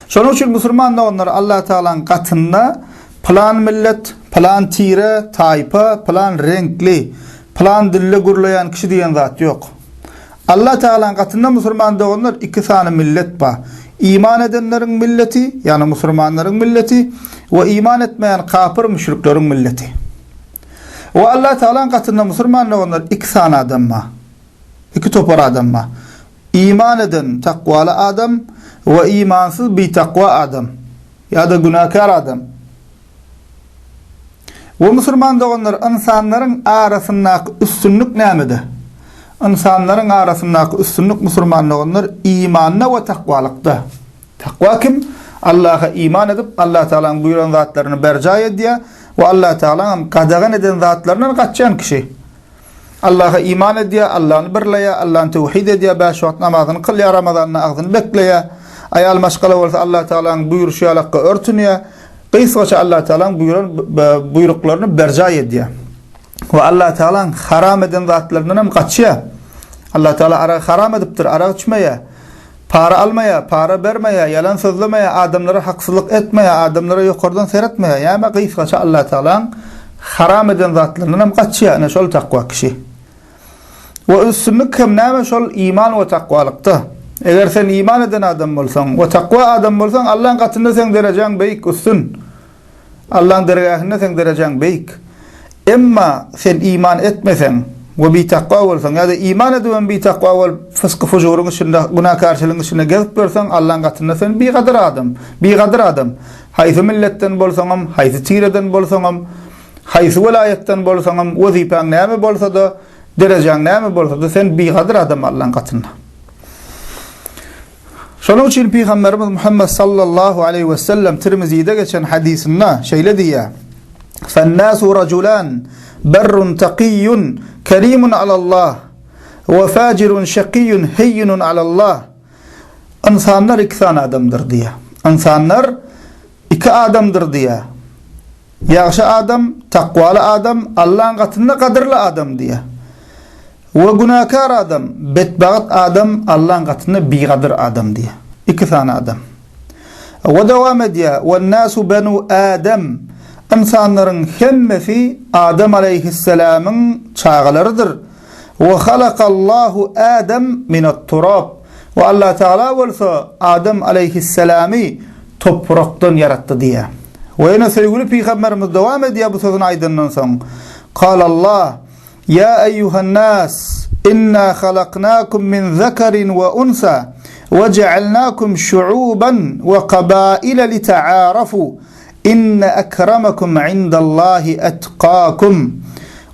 Şonuň üçin musulmanlar onlar Allah Taala'nın katında plan millet, plan tire, taypa, plan renkli, plan dille gurlayan kişi diyen zat yok. Allah Taala'nın katında musulmanlar onlar iki tane millet ba. İman edenlerin milleti, yani musulmanların milleti ve iman etmeyen kafir müşriklerin milleti. Ve Allah Taala'nın katında musulmanlar onlar iki tane adam ba. İki topar adam ba. İman eden takvalı adam ve imansız bir takva adam ya da günahkar adam. Ve musulman da onlar insanların arasındaki üstünlük nämede? İnsanların arasındaki üstünlük musulmanlar onlar imanna ve takvalıkta. Takva kim? Allah'a iman edip Allah Taala'nın buyuran zatlarını berca ediyor ve Allah Taala'nın qadağan eden zatlarından kaçan kişi. Allah'a iman ediyor, Allah'ını birleye, Allah'ını tevhid ediyor, 5 vakit namazını kılıyor, Ramazan'ın ağzını bekleye, ayal maşgala olsa Allah Taala'nın buyuruşu alakka örtünüyor, kıysaca Allah Taala'nın buyruklarını berca ediyor. Ve Allah Taala'nın haram eden zatlarından hem kaçıyor. Allah Taala ara haram ediptir, ara içmeye, para almaya, para vermeye, yalan sözlemeye, adamlara haksızlık etmeye, adamlara yukarıdan seyretmeye. Yani kıysaca Allah Taala'nın haram eden zatlarından hem kaçıyor. Yani şol takva kişi. Ve üstünlük hem näme şol iman ve takvalıkta. Eger sen iman eden adam bolsan ve takva adam bolsan Allah'ın katında sen dereceğin beyik üstün. Allah'ın dergahında sen dereceğin beyik. Emma sen iman etmesen ve bir takva bolsan ya da iman eden bir takva ve fıskı fucurun içinde, günahkarçılığın içinde gezip görsen Allah'ın katında sen bir kadar adam. Bir kadar adam. Haysi milletten bolsanam, haysi tireden bolsanam, haysi velayetten bolsanam, vazifen näme bolsa da dereceğin näme bolsa da sen bir kadar adam Allah'ın katında. Şonuň üçin Peygamberimiz Muhammed sallallahu aleyhi ve sellem Tirmizi'de geçen hadisinde şeýle diýär: "Fennasu raculan berrun taqiyyun kerimun alallah ve facirun şaqiyyun hayyinun alallah." İnsanlar iki tane adamdır diýär. İnsanlar iki adamdır diýär. Ýaşy adam, takwaly adam, Allah'ın katında kadırlı adam diýär. Ve günahkar adam, bedbagat adam, Allah'ın katında bir kadir adam diye. İki tane adam. Ve devam ediyor. Ve nasu benu Adem. İnsanların hemmesi Adem aleyhisselamın çağlarıdır. Ve halakallahu Adem minat turab. Ve Allah Teala olsa Adem aleyhisselamı topraktan yarattı diye. Ve yine sevgili Peygamberimiz devam ediyor bu sözün aydınlığından sonra. Kal Allah: "Ya eyyuhan nas, inna halaknakum min zakarin ve unsa ve cealnakum şu'uban ve qabaila li ta'arafu. İnne ekramakum indallahi etqakum."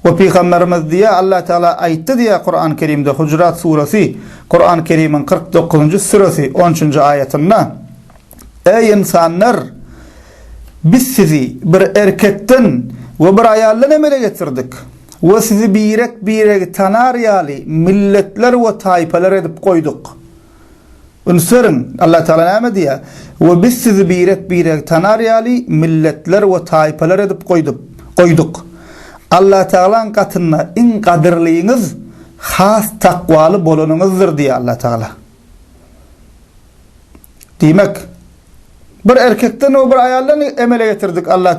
Ve Peygamberimiz diye Allah Teala ayette diye Kur'an-ı Kerim'de Hucurat suresi, Kur'an-ı Kerim'in 49. suresi 13. ayetinde: "Ey insanlar, biz sizi bir erkekten ve bir ayaldan emele getirdik. Ve sizi birek tanaryali milletler ve tayfalar edip koyduk." Ünsürün Allah Teala näme diye? Ve biz sizi birek tanaryali milletler ve tayfalar edip koyduk. Allah Teala'nın katında in kadirliğiniz has takvalı bolunuzdur diye Allah Teala. Demek bir erkekten ve bir ayaldan emele getirdik Allah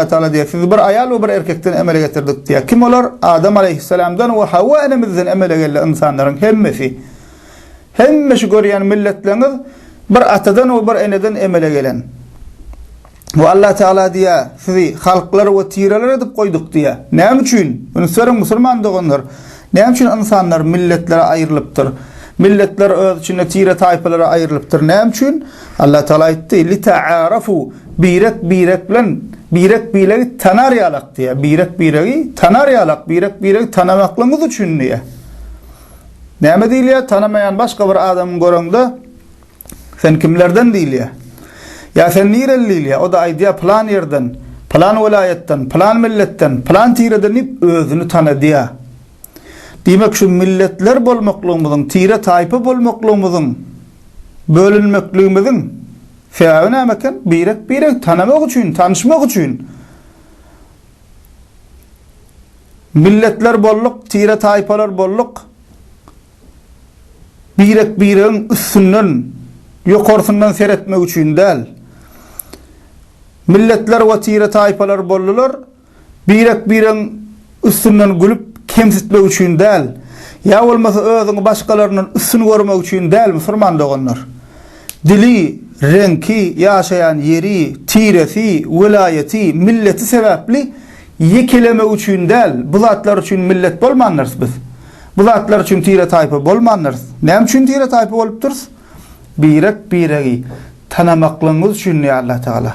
Teala diye. Siz bir ayal ve bir erkekten emele getirdik diye. Kim olur? Adem aleyhisselamdan ve Havva enemizden emele gelen insanların hemmesi. Hemmesi görüyen milletleriniz bir atadan ve bir eneden emele gelen. Ve Allah Teala diye sizi halklar ve tireler edip koyduk diye. Ne için? Bunu sorun Müslüman doğanlar. Ne için insanlar milletlere ayrılıptır? Milletler öz içinde tire tayfalara ayrılıptır. Ne için? Allah Teala etti: "Li ta'arafu." Birek tanaryalak diye. Birek tanaryalak, birek tanamaklığınız için diye. Ne değil ya? Tanımayan başka bir adamın göründü. Sen kimlerden değil ya? Ya sen nirelli ya? O da aydiya plan yerden, plan velayetten, plan milletten, plan tireden hep özünü tanıdı ya. Demek şu milletler bolmaklığımızın, tire tayfa bolmaklığımızın, bölünmeklığımızın fe'aü nämeken? Birek tanımak için, tanışmak için. Milletler bolluk, tire tayfalar bolluk. Bireğin üstünden Yukarısından seyretmek üçün değil. Milletler ve tire tayfalar bollular, birek üstünden gülüp kemsitmek üçün değil. Ya olmasa özünü başkalarının üstünü görmek üçün değil, Müslüman doğanlar. Dili, renki, yaşayan yeri, tiresi, vilayeti, milleti sebepli yekeleme üçün değil. Bu zatlar üçün millet bolmanlarız biz. Bu zatlar üçün tire tayfa bolmanlarız. Ne üçün tire tayfa olup duruz? Biregi tanamaklığımız üçün ya Allah Teala.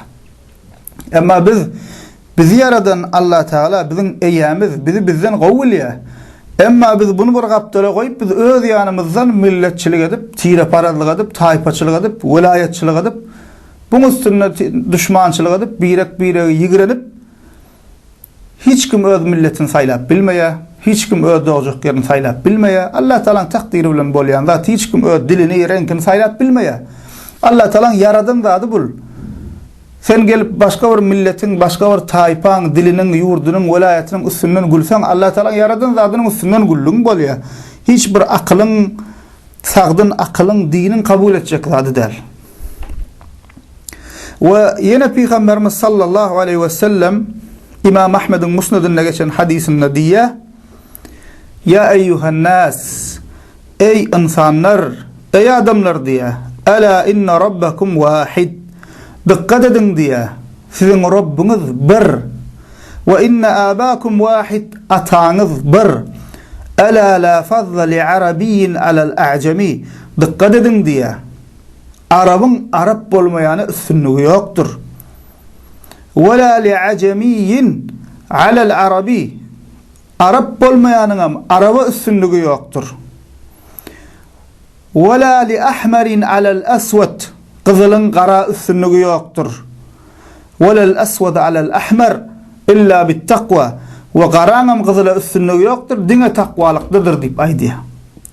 Ama bizi yaradan Allah Teala, bizim eyyamiz, bizi bizden qovul ya. Ama biz bunu bir kaptala koyup, biz öz yanımızdan milletçilik edip, tire parazlık edip, taypaçılık edip, vilayetçilik edip, bunun üstüne düşmançılık edip, biregi yigrenip, hiç kim öz milletin saylap bilmeye, hiç kim öz doğacak yerini saylap bilmeye, Allah Teala'nın takdiri bilen bolyan zat, hiç kim öz dilini, renkini saylap bilmeye. Allah Teala'nın yaradan zadı bul. Sen gelip başka bir milletin, başka bir taypan, dilinin, yurdunun, vilayetinin üstünden gülsen, Allah Teala'nın yaradan zatının üstünden güllün bolya. Hiç bir akılın, sağdın akılın, dinin kabul edecek zadı değil. Ve yine Peygamberimiz sallallahu aleyhi ve sellem İmam Ahmed'in musnadında geçen hadisinde diye, ya eyyuhan nas, ey insanlar, ey adamlar diye, ala inna rabbakum vahid, dikkat edin diye, sizin Rabbiniz bir, ve inna abakum vahid, atanız bir, ala la fazla li arabiyyin alal a'cemi, dikkat edin diye, Arabın Arap olmayanı üstünlüğü yoktur. وَلَا لِعَجَمِيٍّ عَلَى الْعَرَبِي, Arap olmayanın Araba üstünlüğü yoktur. وَلَا لِأَحْمَرٍ عَلَى الْأَسْوَدِ, Kızılın kara üstünlüğü yoktur. وَلَا الْأَسْوَدَ عَلَى الْأَحْمَرِ إِلَّا بِالتَّقْوَى, ve karanın kızıla üstünlüğü yoktur, dine takvalıktadır deyip aydiya.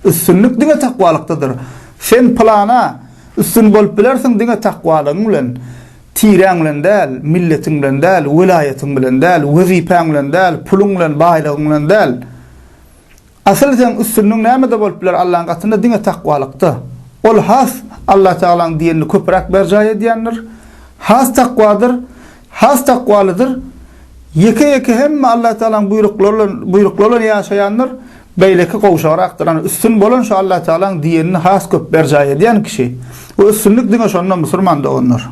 Üstünlük dine takvalıktadır. Sen plana üstün bolup bilersin dine takvalığın bilen, tiren bilen değil, milletin bilen değil, vilayetin bilen değil, vazifen bilen değil, pulun bilen, baylığın bilen değil. Asıl sen üstünlüğün näme bolup biler Allah'ın katında dine takvalıkta. Ol has Allah Teala'nın dinini köpürek bercay ediyendir. Has takvadır, has takvalıdır. Yeke hem Allah Teala'nın buyruklarıyla yaşayanlar, beyleki kavuşarak aktaran üstün bolan şu Allah Teala'nın dinini has köp bercay ediyen kişi. O üstünlük dine şondan Müslüman da onlar.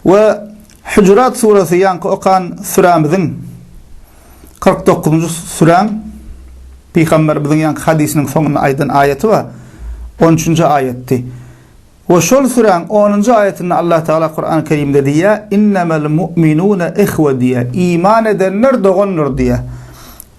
Ve Hucurat suresi yankı okan suramızın 49. suram, Peygamberimizin yankı hadisinin sonuna aydın ayeti var. 13. ayetti. Ve şol suran 10. ayetinde Allah Teala Kur'an-ı Kerim'de diye innemel mu'minune ihve diye, iman edenler doğanlar diye.